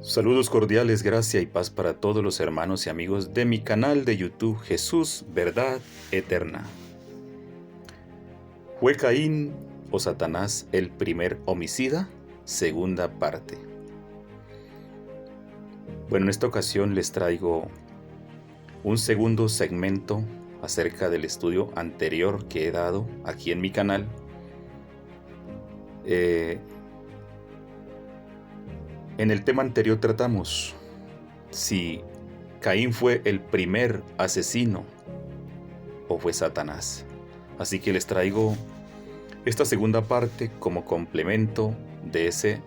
Saludos cordiales, gracia y paz para todos los hermanos y amigos de mi canal de YouTube Jesús, Verdad Eterna. ¿Fue Caín o Satanás el primer homicida? Segunda parte. Bueno, en esta ocasión les traigo un segundo segmento acerca del estudio anterior que he dado aquí en mi canal. En el tema anterior tratamos si Caín fue el primer asesino o fue Satanás. Así que les traigo esta segunda parte como complemento de ese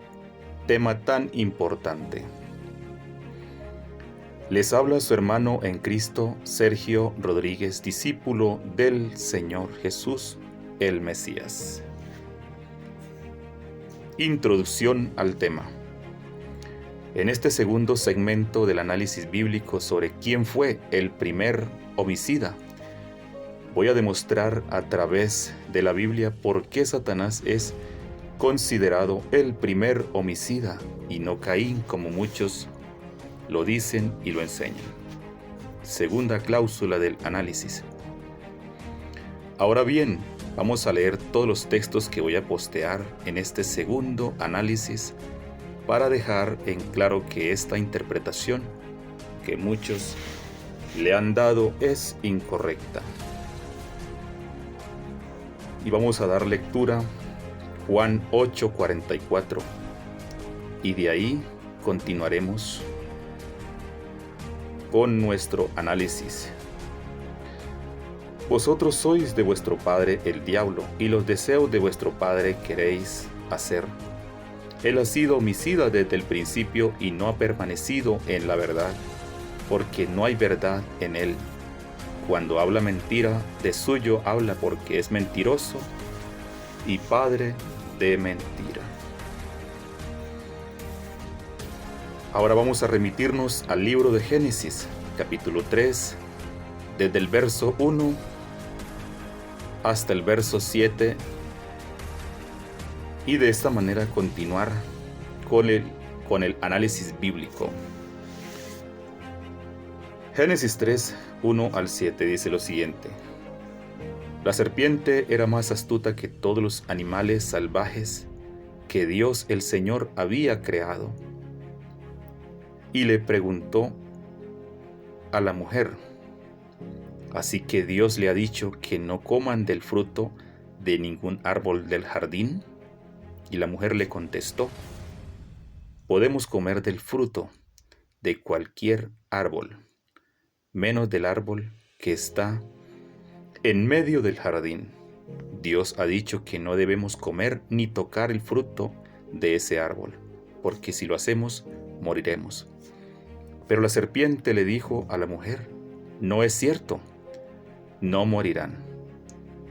tema tan importante. Les habla su hermano en Cristo, Sergio Rodríguez, discípulo del Señor Jesús, el Mesías. Introducción al tema. En este segundo segmento del análisis bíblico sobre quién fue el primer homicida, voy a demostrar a través de la Biblia por qué Satanás es considerado el primer homicida y no Caín, como muchos lo dicen y lo enseñan. Segunda cláusula del análisis. Ahora bien, vamos a leer todos los textos que voy a postear en este segundo análisis para dejar en claro que esta interpretación que muchos le han dado es incorrecta. Y vamos a dar lectura Juan 8:44 y de ahí continuaremos con nuestro análisis. Vosotros sois de vuestro padre el diablo, y los deseos de vuestro padre queréis hacer. Él ha sido homicida desde el principio y no ha permanecido en la verdad, porque no hay verdad en él. Cuando habla mentira, de suyo habla porque es mentiroso y padre de mentira. Ahora vamos a remitirnos al libro de Génesis, capítulo 3, desde el verso 1 hasta el verso 7, y de esta manera continuar con el análisis bíblico. Génesis 3, 1 al 7 dice lo siguiente: La serpiente era más astuta que todos los animales salvajes que Dios el Señor había creado, y le preguntó a la mujer: ¿Así que Dios le ha dicho que no coman del fruto de ningún árbol del jardín? Y la mujer le contestó: Podemos comer del fruto de cualquier árbol, menos del árbol que está en medio del jardín. Dios ha dicho que no debemos comer ni tocar el fruto de ese árbol, porque si lo hacemos, moriremos. Pero la serpiente le dijo a la mujer: No es cierto, no morirán.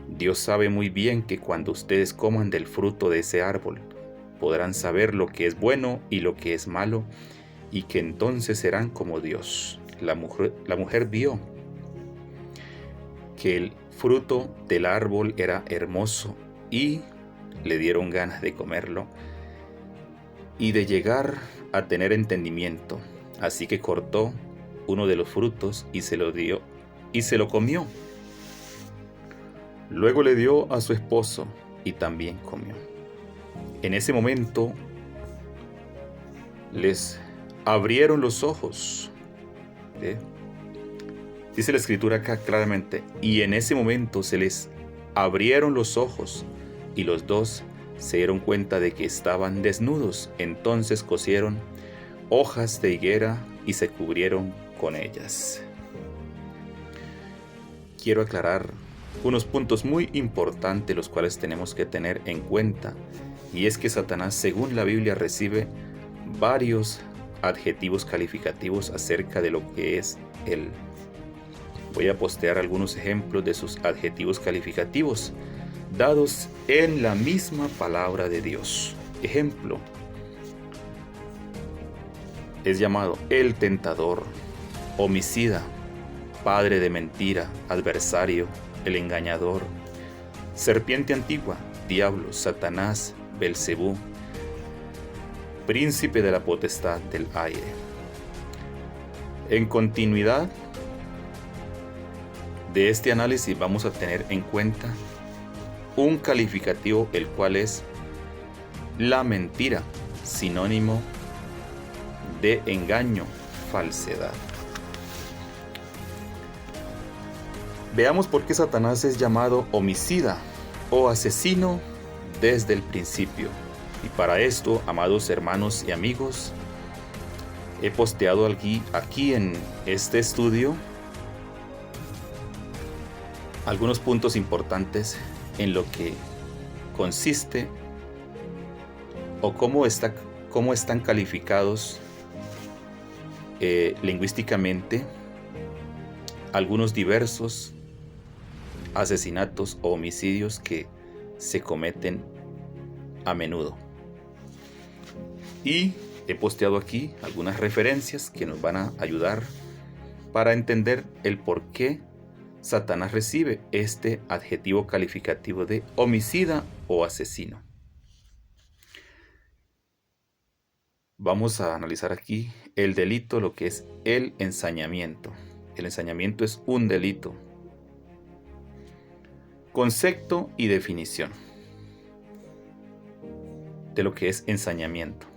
Dios sabe muy bien que cuando ustedes coman del fruto de ese árbol, podrán saber lo que es bueno y lo que es malo, y que entonces serán como Dios. La mujer vio que el fruto del árbol era hermoso y le dieron ganas de comerlo y de llegar a tener entendimiento. Así que cortó uno de los frutos y se lo dio y se lo comió. Luego le dio a su esposo y también comió. En ese momento les abrieron los ojos. Dice la escritura acá claramente: y en ese momento se les abrieron los ojos y los dos se dieron cuenta de que estaban desnudos. Entonces cosieron hojas de higuera y se cubrieron con ellas. Quiero aclarar unos puntos muy importantes los cuales tenemos que tener en cuenta, y es que Satanás, según la Biblia, recibe varios adjetivos calificativos acerca de lo que es él. Voy a postear algunos ejemplos de sus adjetivos calificativos dados en la misma palabra de Dios. Ejemplo: es llamado el tentador, homicida, padre de mentira, adversario, el engañador, serpiente antigua, diablo, Satanás, Belcebú, príncipe de la potestad del aire. En continuidad de este análisis vamos a tener en cuenta un calificativo, el cual es la mentira, sinónimo de engaño, falsedad. Veamos por qué Satanás es llamado homicida o asesino desde el principio. Y para esto, amados hermanos y amigos, he posteado aquí en este estudio algunos puntos importantes en lo que consiste o cómo están calificados lingüísticamente algunos diversos asesinatos o homicidios que se cometen a menudo. Y he posteado aquí algunas referencias que nos van a ayudar para entender el por qué Satanás recibe este adjetivo calificativo de homicida o asesino. Vamos a analizar aquí el delito, lo que es el ensañamiento. El ensañamiento es un delito. Concepto y definición de lo que es ensañamiento.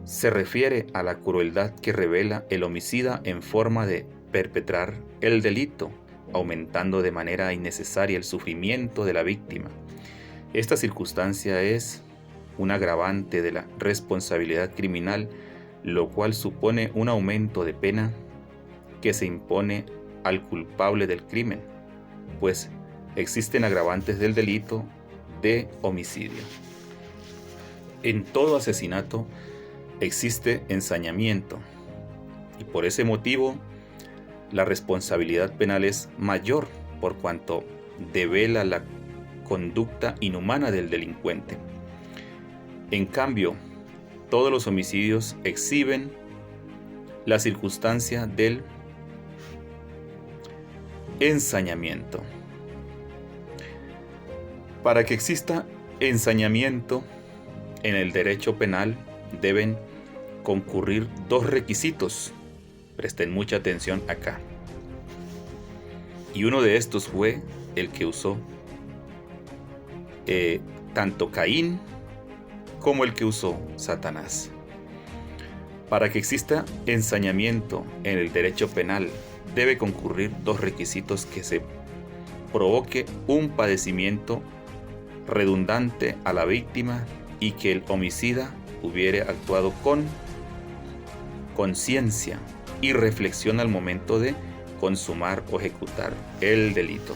Se refiere a la crueldad que revela el homicida en forma de perpetrar el delito, aumentando de manera innecesaria el sufrimiento de la víctima. Esta circunstancia es un agravante de la responsabilidad criminal, lo cual supone un aumento de pena que se impone al culpable del crimen, pues existen agravantes del delito de homicidio. En todo asesinato existe ensañamiento, y por ese motivo la responsabilidad penal es mayor por cuanto devela la conducta inhumana del delincuente. En cambio, todos los homicidios exhiben la circunstancia del ensañamiento. Para que exista ensañamiento en el derecho penal deben concurrir dos requisitos. Presten mucha atención acá. Y uno de estos fue el que usó tanto Caín como el que usó Satanás. Para que exista ensañamiento en el derecho penal debe concurrir dos requisitos: que se provoque un padecimiento redundante a la víctima y que el homicida hubiere actuado con conciencia y reflexión al momento de consumar o ejecutar el delito.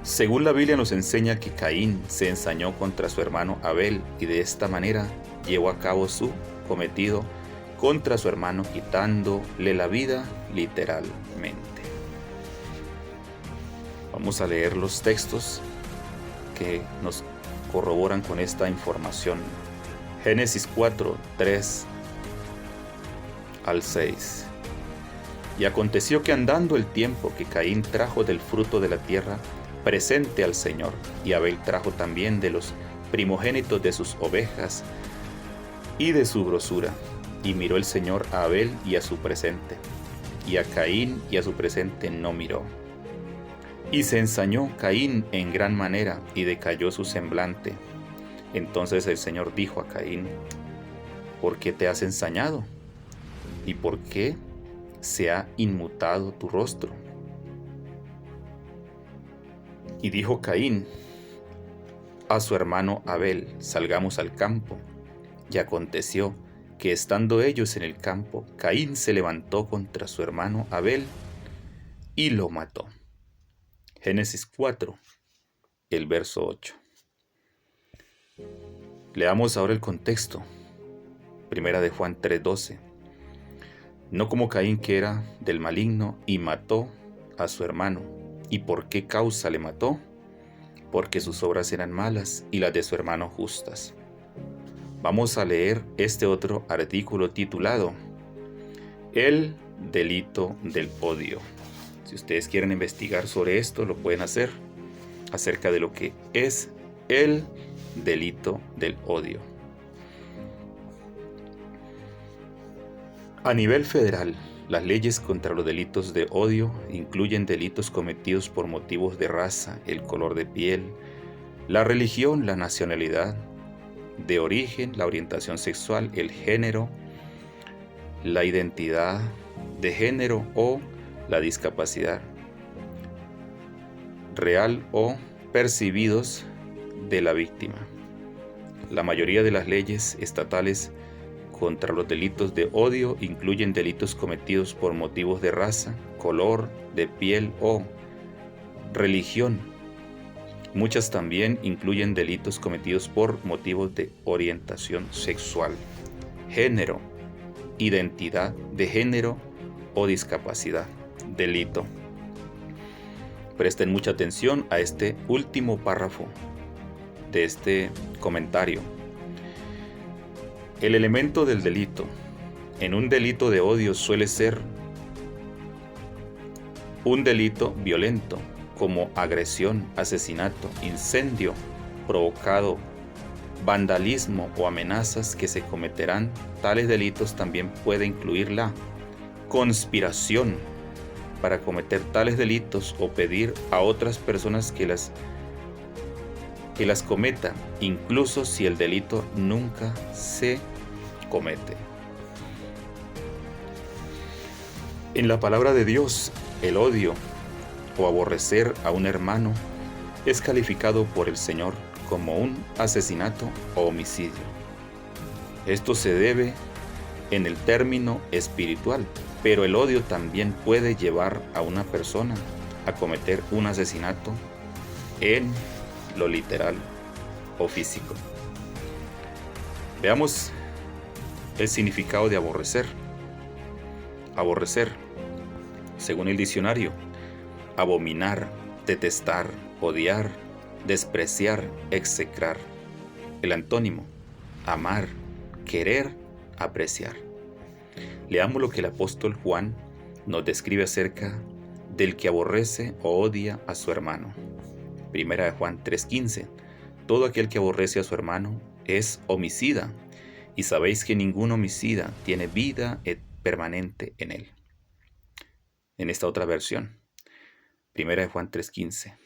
Según la Biblia nos enseña que Caín se ensañó contra su hermano Abel y de esta manera llevó a cabo su cometido contra su hermano, quitándole la vida literalmente. Vamos a leer los textos que nos corroboran con esta información. Génesis 4, 3 al 6. Y aconteció que andando el tiempo que Caín trajo del fruto de la tierra presente al Señor, y Abel trajo también de los primogénitos de sus ovejas y de su grosura. Y miró el Señor a Abel y a su presente, y a Caín y a su presente no miró. Y se ensañó Caín en gran manera, y decayó su semblante. Entonces el Señor dijo a Caín: ¿por qué te has ensañado? ¿Y por qué se ha inmutado tu rostro? Y dijo Caín a su hermano Abel: salgamos al campo. Y aconteció que estando ellos en el campo, Caín se levantó contra su hermano Abel y lo mató. Génesis 4, el verso 8. Leamos ahora el contexto. Primera de Juan 3:12. No como Caín, que era del maligno y mató a su hermano. ¿Y por qué causa le mató? Porque sus obras eran malas y las de su hermano justas. Vamos a leer este otro artículo titulado El delito del odio. Si ustedes quieren investigar sobre esto, lo pueden hacer, acerca de lo que es el delito del odio. A nivel federal, las leyes contra los delitos de odio incluyen delitos cometidos por motivos de raza, el color de piel, la religión, la nacionalidad de origen, la orientación sexual, el género, la identidad de género o la discapacidad real o percibidos de la víctima. La mayoría de las leyes estatales contra los delitos de odio incluyen delitos cometidos por motivos de raza, color de piel o religión. Muchas también incluyen delitos cometidos por motivos de orientación sexual, género, identidad de género o discapacidad. Delito. Presten mucha atención a este último párrafo de este comentario. El elemento del delito. En un delito de odio suele ser un delito violento, como agresión, asesinato, incendio provocado, vandalismo o amenazas que se cometerán. Tales delitos también puede incluir la conspiración para cometer tales delitos o pedir a otras personas que las cometan, incluso si el delito nunca se comete. En la palabra de Dios, el odio o aborrecer a un hermano es calificado por el Señor como un asesinato o homicidio. Esto se debe en el término espiritual, pero el odio también puede llevar a una persona a cometer un asesinato en lo literal o físico. Veamos el significado de aborrecer. Aborrecer, según el diccionario, abominar, detestar, odiar, despreciar, execrar. El antónimo, amar, querer, apreciar. Leamos lo que el apóstol Juan nos describe acerca del que aborrece o odia a su hermano. Primera de Juan 3:15. Todo aquel que aborrece a su hermano es homicida, y sabéis que ningún homicida tiene vida permanente en él. En esta otra versión, Primera de Juan 3:15.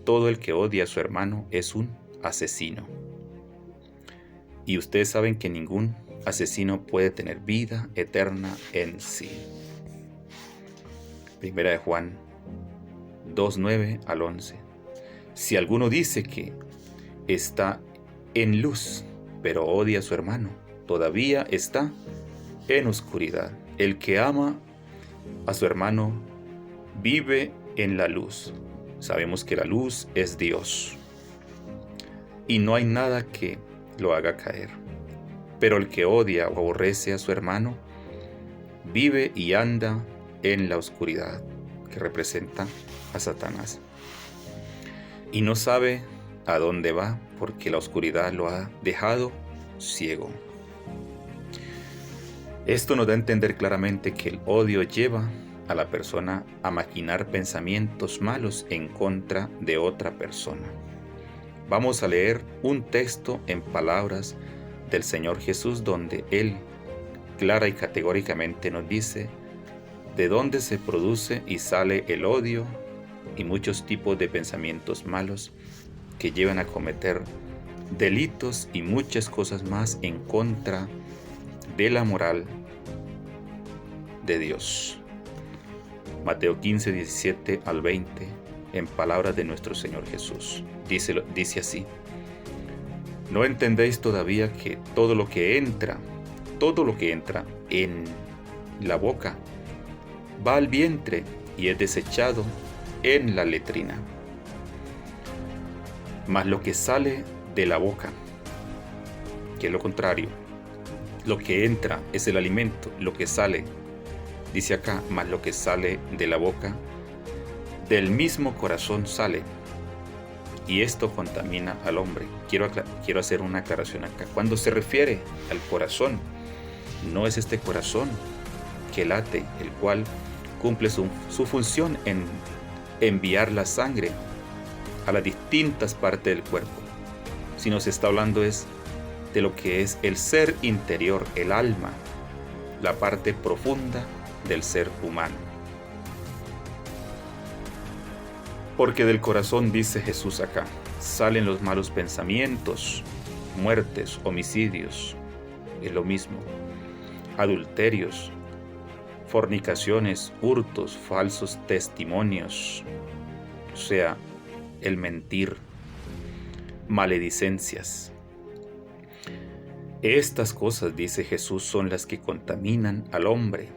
Todo el que odia a su hermano es un asesino. Y ustedes saben que ningún asesino puede tener vida eterna en sí. Primera de Juan 2:9 al 11. Si alguno dice que está en luz, pero odia a su hermano, todavía está en oscuridad. El que ama a su hermano vive en la luz. Sabemos que la luz es Dios y no hay nada que lo haga caer. Pero el que odia o aborrece a su hermano vive y anda en la oscuridad, que representa a Satanás, y no sabe a dónde va porque la oscuridad lo ha dejado ciego. Esto nos da a entender claramente que el odio lleva a la persona a maquinar pensamientos malos en contra de otra persona. Vamos a leer un texto en palabras del Señor Jesús donde Él clara y categóricamente nos dice de dónde se produce y sale el odio y muchos tipos de pensamientos malos que llevan a cometer delitos y muchas cosas más en contra de la moral de Dios. Mateo 15, 17 al 20, en palabras de nuestro Señor Jesús. Dice así: ¿no entendéis todavía que todo lo que entra en la boca va al vientre y es desechado en la letrina? Mas lo que sale de la boca, que es lo contrario, lo que entra es el alimento, lo que sale, dice acá, mas lo que sale de la boca, del mismo corazón sale, y esto contamina al hombre. Quiero hacer una aclaración acá. Cuando se refiere al corazón, no es este corazón que late, el cual cumple su función en enviar la sangre a las distintas partes del cuerpo, sino se está hablando es de lo que es el ser interior, el alma, la parte profunda del ser humano. Porque del corazón, dice Jesús acá, salen los malos pensamientos, muertes, homicidios, es lo mismo, adulterios, fornicaciones, hurtos, falsos testimonios, o sea, el mentir, maledicencias. Estas cosas, dice Jesús, son las que contaminan al hombre,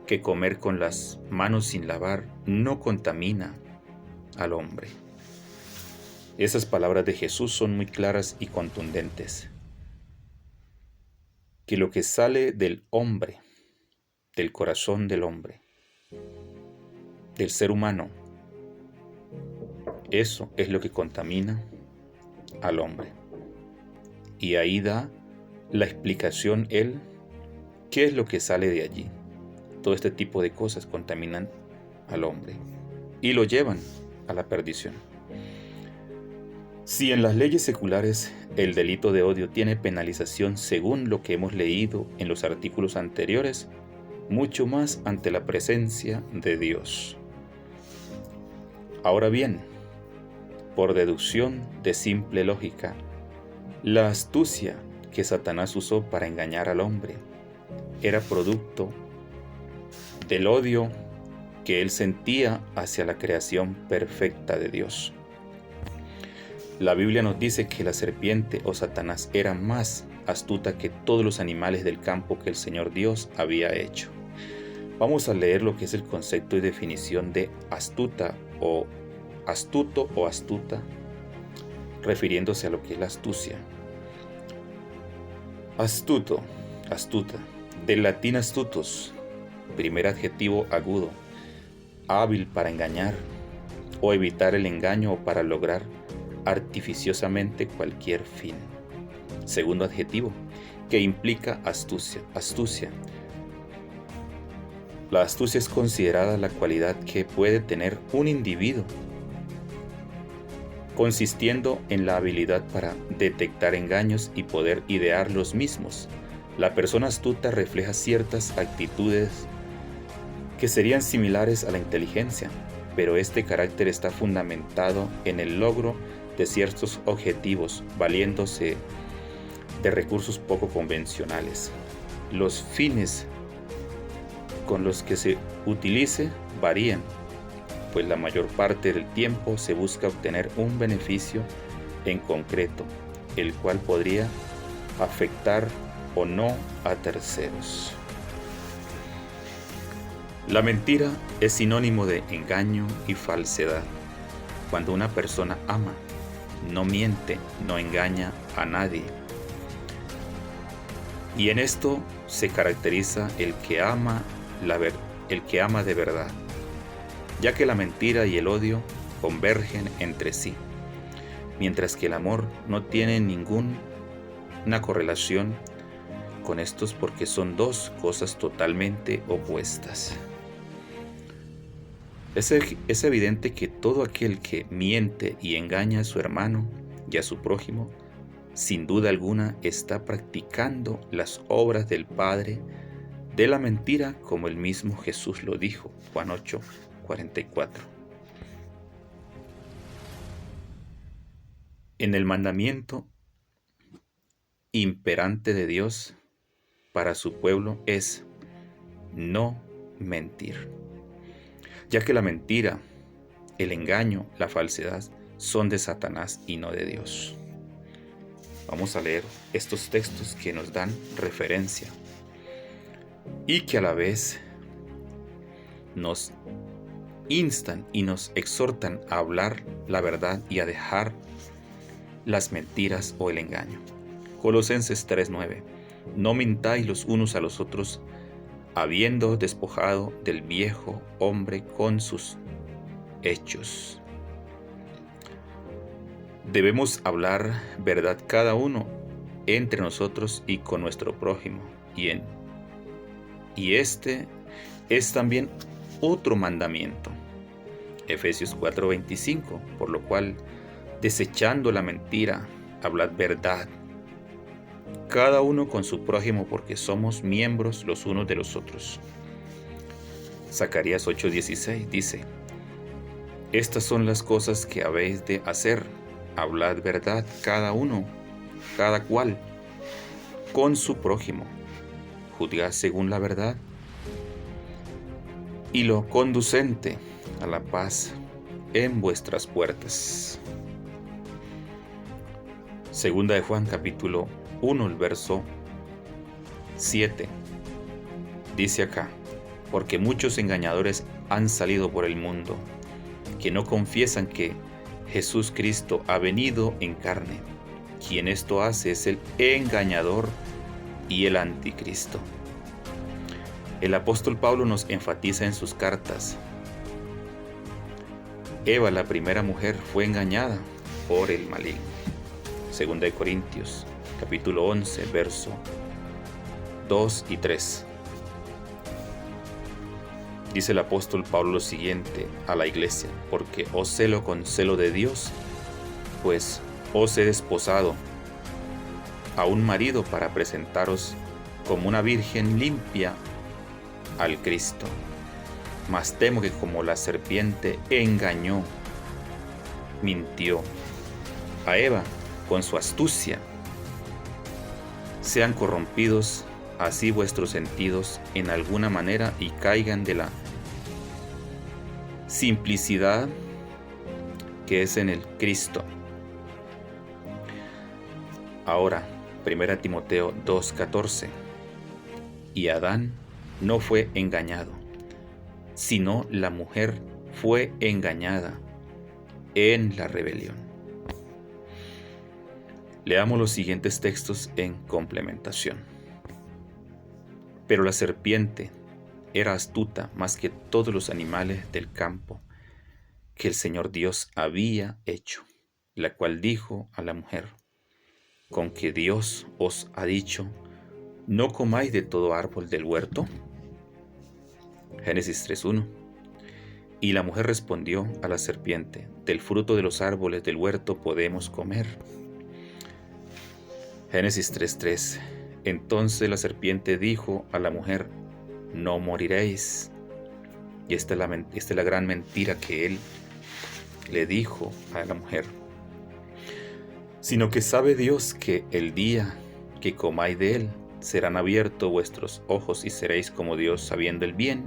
que comer con las manos sin lavar no contamina al hombre. Esas palabras de Jesús son muy claras y contundentes. Que lo que sale del hombre, del corazón del hombre, del ser humano, eso es lo que contamina al hombre. Y ahí da la explicación él, qué es lo que sale de allí. Todo este tipo de cosas contaminan al hombre y lo llevan a la perdición. Si en las leyes seculares el delito de odio tiene penalización según lo que hemos leído en los artículos anteriores, mucho más ante la presencia de Dios. Ahora bien, por deducción de simple lógica, la astucia que Satanás usó para engañar al hombre era producto del odio que él sentía hacia la creación perfecta de Dios. La Biblia nos dice que la serpiente o Satanás era más astuta que todos los animales del campo que el Señor Dios había hecho. Vamos a leer lo que es el concepto y definición de astuta o astuto o astuta, refiriéndose a lo que es la astucia. Astuto, astuta, del latín astutos, primer adjetivo agudo, hábil para engañar o evitar el engaño o para lograr artificiosamente cualquier fin. Segundo adjetivo, que implica astucia. La astucia es considerada la cualidad que puede tener un individuo, consistiendo en la habilidad para detectar engaños y poder idear los mismos. La persona astuta refleja ciertas actitudes que serían similares a la inteligencia, pero este carácter está fundamentado en el logro de ciertos objetivos, valiéndose de recursos poco convencionales. Los fines con los que se utilice varían, pues la mayor parte del tiempo se busca obtener un beneficio en concreto, el cual podría afectar o no a terceros. La mentira es sinónimo de engaño y falsedad. Cuando una persona ama, no miente, no engaña a nadie. Y en esto se caracteriza el que ama de verdad, ya que la mentira y el odio convergen entre sí, mientras que el amor no tiene ninguna correlación con estos porque son dos cosas totalmente opuestas. Es evidente que todo aquel que miente y engaña a su hermano y a su prójimo, sin duda alguna está practicando las obras del padre de la mentira, como el mismo Jesús lo dijo, Juan 8:44. En el mandamiento imperante de Dios para su pueblo es no mentir, ya que la mentira, el engaño, la falsedad son de Satanás y no de Dios. Vamos a leer estos textos que nos dan referencia y que a la vez nos instan y nos exhortan a hablar la verdad y a dejar las mentiras o el engaño. Colosenses 3:9. No mintáis los unos a los otros, habiendo despojado del viejo hombre con sus hechos. Debemos hablar verdad cada uno entre nosotros y con nuestro prójimo. Y este es también otro mandamiento. Efesios 4:25, por lo cual, desechando la mentira, hablad verdad, cada uno con su prójimo, porque somos miembros los unos de los otros. Zacarías 8:16 dice: estas son las cosas que habéis de hacer, hablad verdad cada uno, cada cual, con su prójimo, juzgad según la verdad, y lo conducente a la paz en vuestras puertas. Segunda de Juan capítulo 1, el verso 7. Dice acá: porque muchos engañadores han salido por el mundo, que no confiesan que Jesús Cristo ha venido en carne. Quien esto hace es el engañador y el anticristo. El apóstol Pablo nos enfatiza en sus cartas: Eva, la primera mujer, fue engañada por el maligno. Segunda de Corintios, capítulo 11, verso 2 y 3. Dice el apóstol Pablo lo siguiente a la iglesia: porque os celo con celo de Dios, pues os he desposado a un marido para presentaros como una virgen limpia al Cristo. Mas temo que como la serpiente engañó, mintió a Eva con su astucia, sean corrompidos así vuestros sentidos en alguna manera y caigan de la simplicidad que es en el Cristo. Ahora, 1 Timoteo 2:14. Y Adán no fue engañado, sino la mujer fue engañada en la rebelión. Leamos los siguientes textos en complementación. Pero la serpiente era astuta más que todos los animales del campo que el Señor Dios había hecho, la cual dijo a la mujer: ¿con que Dios os ha dicho, no comáis de todo árbol del huerto? Génesis 3:1. Y la mujer respondió a la serpiente: del fruto de los árboles del huerto podemos comer. Génesis 3:3. Entonces la serpiente dijo a la mujer: no moriréis. Y esta es la gran mentira que él le dijo a la mujer: sino que sabe Dios que el día que comáis de él, serán abiertos vuestros ojos y seréis como Dios, sabiendo el bien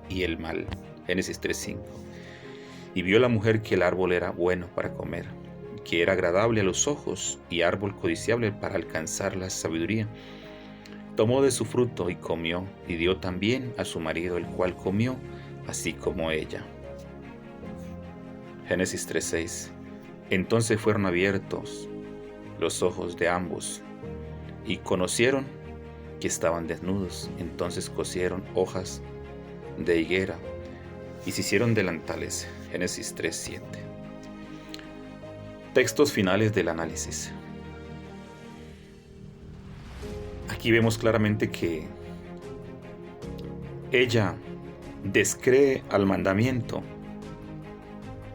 y el mal. Génesis 3:5. Y vio la mujer que el árbol era bueno para comer, que era agradable a los ojos y árbol codiciable para alcanzar la sabiduría. Tomó de su fruto y comió, y dio también a su marido, el cual comió, así como ella. Génesis 3:6. Entonces fueron abiertos los ojos de ambos, y conocieron que estaban desnudos. Entonces cosieron hojas de higuera, y se hicieron delantales. Génesis 3:7. Textos finales del análisis. Aquí vemos claramente que ella descree al mandamiento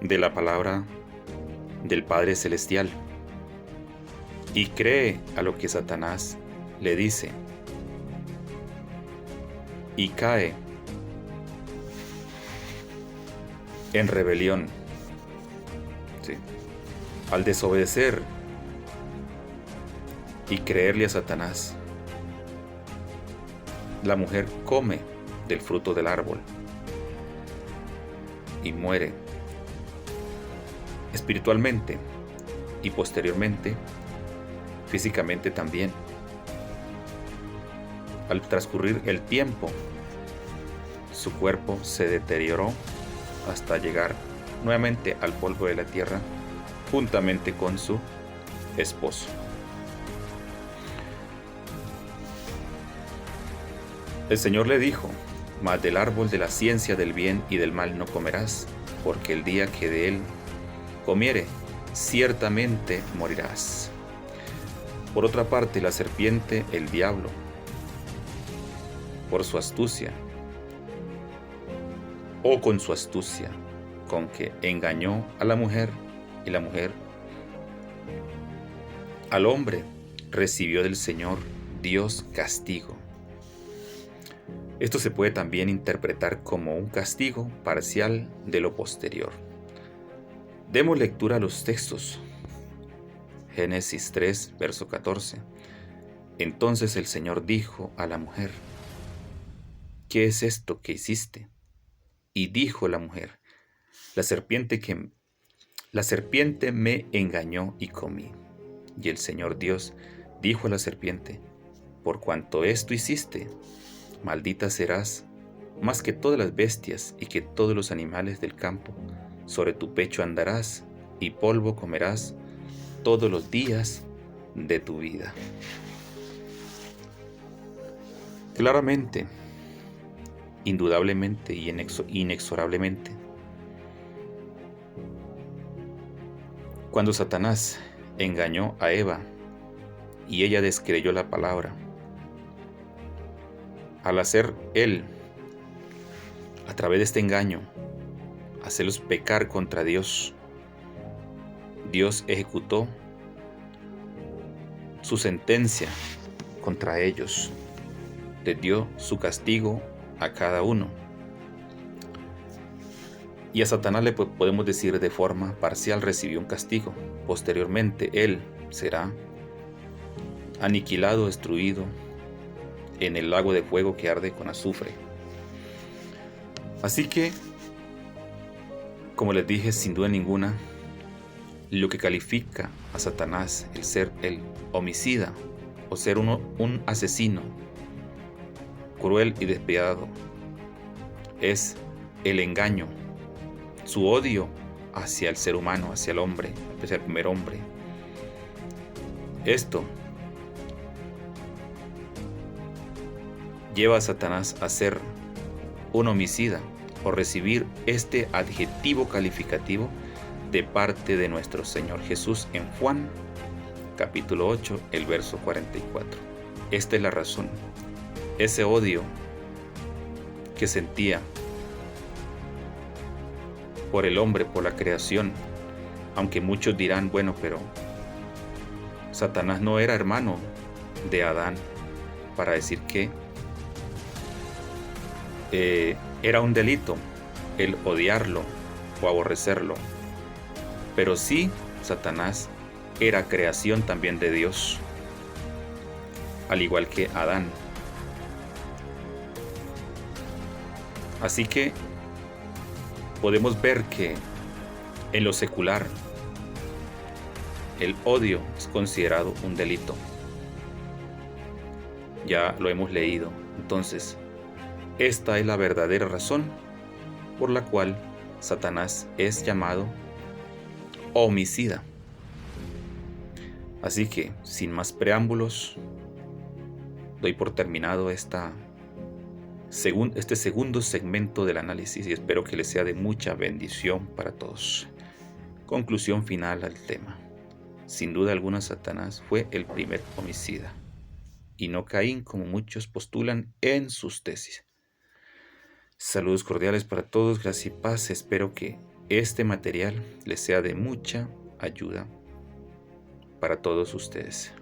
de la palabra del Padre Celestial y cree a lo que Satanás le dice, y cae en rebelión. Sí. Al desobedecer y creerle a Satanás, la mujer come del fruto del árbol y muere espiritualmente y posteriormente físicamente también. Al transcurrir el tiempo, su cuerpo se deterioró hasta llegar nuevamente al polvo de la tierra juntamente con su esposo. El Señor le dijo: mas del árbol de la ciencia del bien y del mal no comerás, porque el día que de él comiere, ciertamente morirás. Por otra parte, la serpiente, el diablo, por su astucia, o con su astucia, con que engañó a la mujer, y la mujer Al hombre recibió del Señor Dios castigo. Esto se puede también interpretar como un castigo parcial de lo posterior. Demos lectura a los textos. Génesis 3, verso 14. Entonces el Señor dijo a la mujer: ¿qué es esto que hiciste? Y dijo la mujer: la serpiente me engañó y comí. Y el Señor Dios dijo a la serpiente: por cuanto esto hiciste, maldita serás más que todas las bestias y que todos los animales del campo. Sobre tu pecho andarás y polvo comerás todos los días de tu vida. Claramente, indudablemente y inexorablemente, cuando Satanás engañó a Eva y ella descreyó la palabra, al hacer él, a través de este engaño, hacerlos pecar contra Dios, Dios ejecutó su sentencia contra ellos, les dio su castigo a cada uno. Y a Satanás le podemos decir de forma parcial recibió un castigo. Posteriormente él será aniquilado, destruido en el lago de fuego que arde con azufre. Así que, como les dije, sin duda ninguna, lo que califica a Satanás el ser el homicida o ser un asesino cruel y despiadado es el engaño, su odio hacia el ser humano, hacia el hombre, hacia el primer hombre. Esto lleva a Satanás a ser un homicida o recibir este adjetivo calificativo de parte de nuestro Señor Jesús en Juan capítulo 8, el verso 44. Esta es la razón. Ese odio que sentía por el hombre, por la creación, aunque muchos dirán, bueno, pero Satanás no era hermano de Adán para decir que era un delito el odiarlo o aborrecerlo, pero sí, Satanás era creación también de Dios, al igual que Adán. Así que podemos ver que en lo secular el odio es considerado un delito. Ya lo hemos leído. Entonces, esta es la verdadera razón por la cual Satanás es llamado homicida. Así que, sin más preámbulos, doy por terminado este segundo segmento del análisis y espero que les sea de mucha bendición para todos. Conclusión final al tema. Sin duda alguna, Satanás fue el primer homicida y no Caín, como muchos postulan en sus tesis. Saludos cordiales para todos, gracias y paz. Espero que este material les sea de mucha ayuda para todos ustedes.